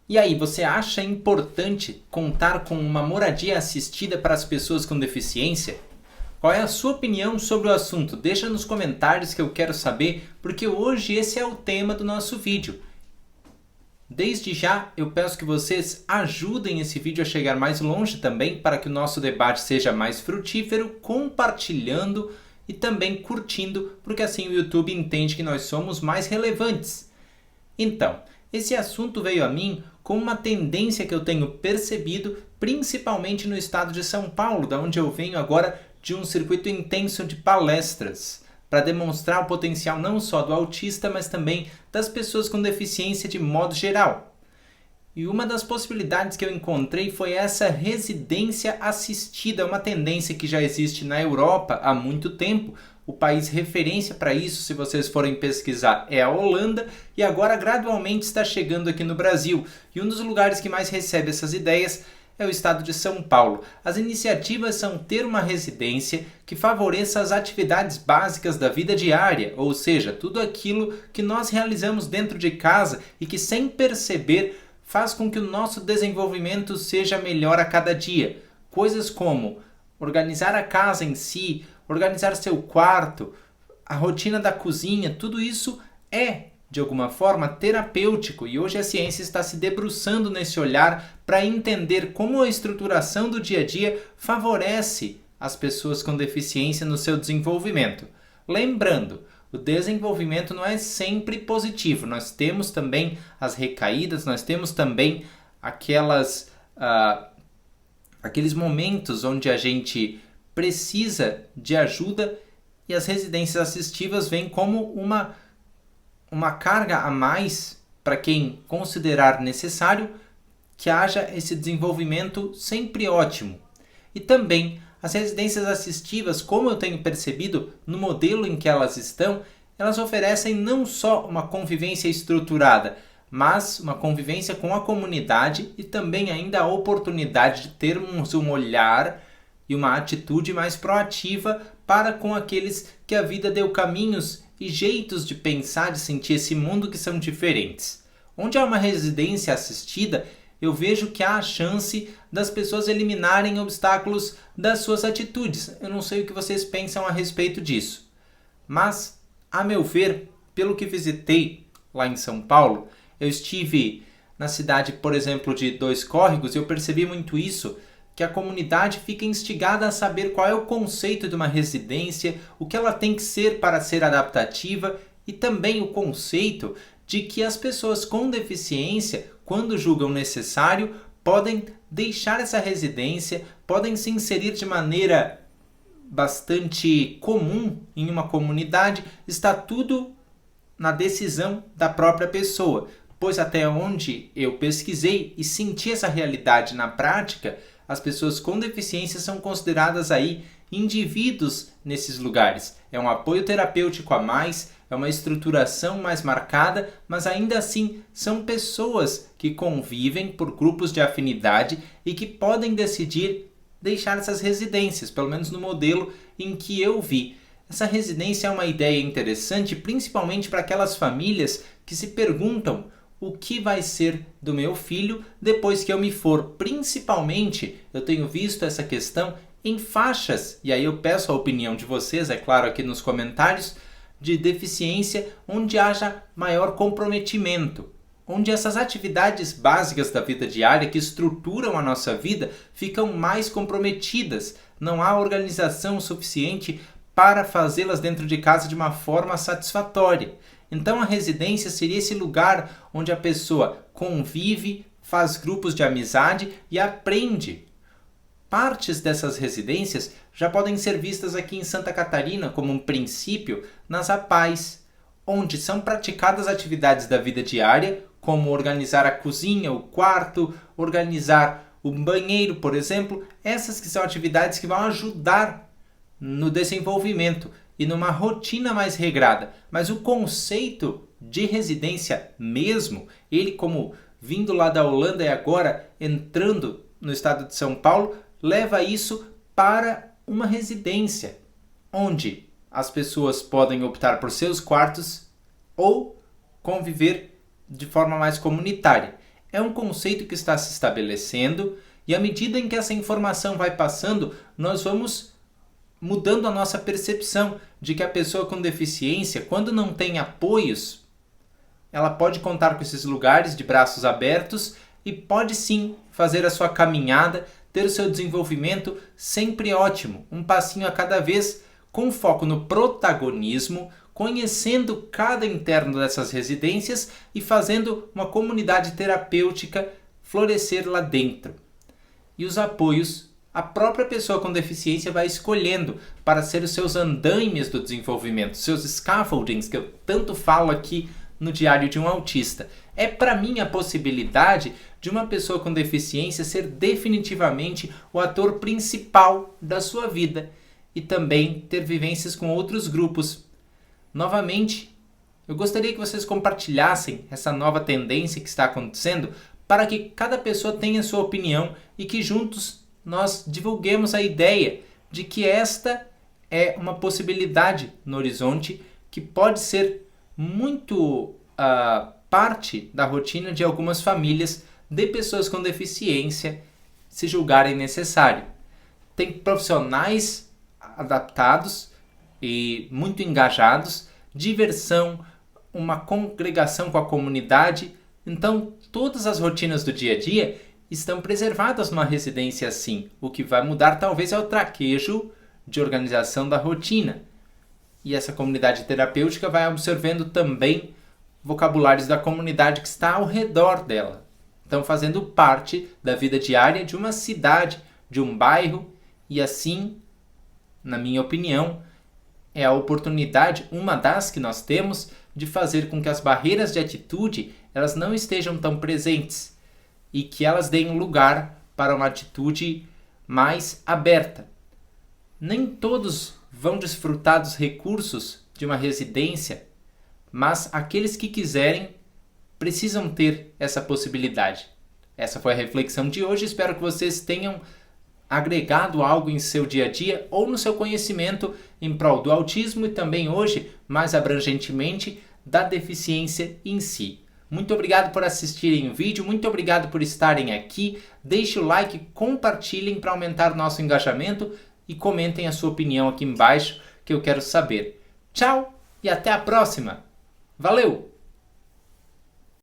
E aí, você acha importante contar com uma moradia assistida para as pessoas com deficiência? Qual é a sua opinião sobre o assunto? Deixa nos comentários que eu quero saber, porque hoje esse é o tema do nosso vídeo. Desde já, eu peço que vocês ajudem esse vídeo a chegar mais longe também, para que o nosso debate seja mais frutífero, compartilhando e também curtindo, porque assim o YouTube entende que nós somos mais relevantes. Então, esse assunto veio a mim com uma tendência que eu tenho percebido, principalmente no estado de São Paulo, da onde eu venho agora de um circuito intenso de palestras, para demonstrar o potencial não só do autista, mas também das pessoas com deficiência de modo geral. E uma das possibilidades que eu encontrei foi essa residência assistida, uma tendência que já existe na Europa há muito tempo. O país referência para isso, se vocês forem pesquisar, é a Holanda, e agora gradualmente está chegando aqui no Brasil. E um dos lugares que mais recebe essas ideias é o estado de São Paulo. As iniciativas são ter uma residência que favoreça as atividades básicas da vida diária, ou seja, tudo aquilo que nós realizamos dentro de casa e que, sem perceber, faz com que o nosso desenvolvimento seja melhor a cada dia. Coisas como organizar a casa em si, organizar seu quarto, a rotina da cozinha, tudo isso é, de alguma forma, terapêutico, e hoje a ciência está se debruçando nesse olhar para entender como a estruturação do dia a dia favorece as pessoas com deficiência no seu desenvolvimento. Lembrando, o desenvolvimento não é sempre positivo, nós temos também as recaídas, nós temos também aqueles momentos onde a gente precisa de ajuda, e as residências assistivas vêm como uma carga a mais para quem considerar necessário que haja esse desenvolvimento sempre ótimo. E também as residências assistivas, como eu tenho percebido no modelo em que elas estão, elas oferecem não só uma convivência estruturada, mas uma convivência com a comunidade e também ainda a oportunidade de termos um olhar e uma atitude mais proativa para com aqueles que a vida deu caminhos e jeitos de pensar e sentir esse mundo que são diferentes. Onde há uma residência assistida, eu vejo que há a chance das pessoas eliminarem obstáculos das suas atitudes. Eu não sei o que vocês pensam a respeito disso. Mas, a meu ver, pelo que visitei lá em São Paulo, eu estive na cidade, por exemplo, de Dois Córregos, e eu percebi muito isso, que a comunidade fica instigada a saber qual é o conceito de uma residência, o que ela tem que ser para ser adaptativa, e também o conceito de que as pessoas com deficiência, quando julgam necessário, podem deixar essa residência, podem se inserir de maneira bastante comum em uma comunidade. Está tudo na decisão da própria pessoa, pois até onde eu pesquisei e senti essa realidade na prática, as pessoas com deficiência são consideradas aí indivíduos nesses lugares. É um apoio terapêutico a mais, é uma estruturação mais marcada, mas ainda assim são pessoas que convivem por grupos de afinidade e que podem decidir deixar essas residências, pelo menos no modelo em que eu vi. Essa residência é uma ideia interessante, principalmente para aquelas famílias que se perguntam o que vai ser do meu filho depois que eu me for. Principalmente, eu tenho visto essa questão em faixas, e aí eu peço a opinião de vocês, é claro, aqui nos comentários, de deficiência onde haja maior comprometimento, onde essas atividades básicas da vida diária que estruturam a nossa vida ficam mais comprometidas. Não há organização suficiente para fazê-las dentro de casa de uma forma satisfatória. Então a residência seria esse lugar onde a pessoa convive, faz grupos de amizade e aprende. Partes dessas residências já podem ser vistas aqui em Santa Catarina como um princípio nas APAES, onde são praticadas atividades da vida diária, como organizar a cozinha, o quarto, organizar o banheiro, por exemplo. Essas que são atividades que vão ajudar no desenvolvimento e numa rotina mais regrada. Mas o conceito de residência mesmo, ele como vindo lá da Holanda e agora entrando no estado de São Paulo, leva isso para uma residência, onde as pessoas podem optar por seus quartos ou conviver de forma mais comunitária. é um conceito que está se estabelecendo e à medida em que essa informação vai passando, nós vamos mudando a nossa percepção de que a pessoa com deficiência, quando não tem apoios, ela pode contar com esses lugares de braços abertos e pode sim fazer a sua caminhada, ter o seu desenvolvimento sempre ótimo, um passinho a cada vez, com foco no protagonismo, conhecendo cada interno dessas residências e fazendo uma comunidade terapêutica florescer lá dentro. E os apoios, a própria pessoa com deficiência vai escolhendo para ser os seus andaimes do desenvolvimento, seus scaffoldings, que eu tanto falo aqui no Diário de um Autista. É para mim a possibilidade de uma pessoa com deficiência ser definitivamente o ator principal da sua vida e também ter vivências com outros grupos. Novamente, eu gostaria que vocês compartilhassem essa nova tendência que está acontecendo para que cada pessoa tenha sua opinião e que juntos nós divulguemos a ideia de que esta é uma possibilidade no horizonte que pode ser muito parte da rotina de algumas famílias de pessoas com deficiência, se julgarem necessário. Tem profissionais adaptados e muito engajados, diversão, uma congregação com a comunidade. Então, todas as rotinas do dia a dia estão preservadas numa residência assim. O que vai mudar talvez é o traquejo de organização da rotina. E essa comunidade terapêutica vai absorvendo também vocabulários da comunidade que está ao redor dela. Então, fazendo parte da vida diária de uma cidade, de um bairro, e assim, na minha opinião, é a oportunidade, uma das que nós temos, de fazer com que as barreiras de atitude elas não estejam tão presentes e que elas deem lugar para uma atitude mais aberta. Nem todos vão desfrutar dos recursos de uma residência, mas aqueles que quiserem precisam ter essa possibilidade. Essa foi a reflexão de hoje. Espero que vocês tenham agregado algo em seu dia a dia ou no seu conhecimento em prol do autismo e também hoje, mais abrangentemente, da deficiência em si. Muito obrigado por assistirem o vídeo, muito obrigado por estarem aqui. Deixe o like, compartilhem para aumentar nosso engajamento e comentem a sua opinião aqui embaixo que eu quero saber. Tchau e até a próxima! Valeu!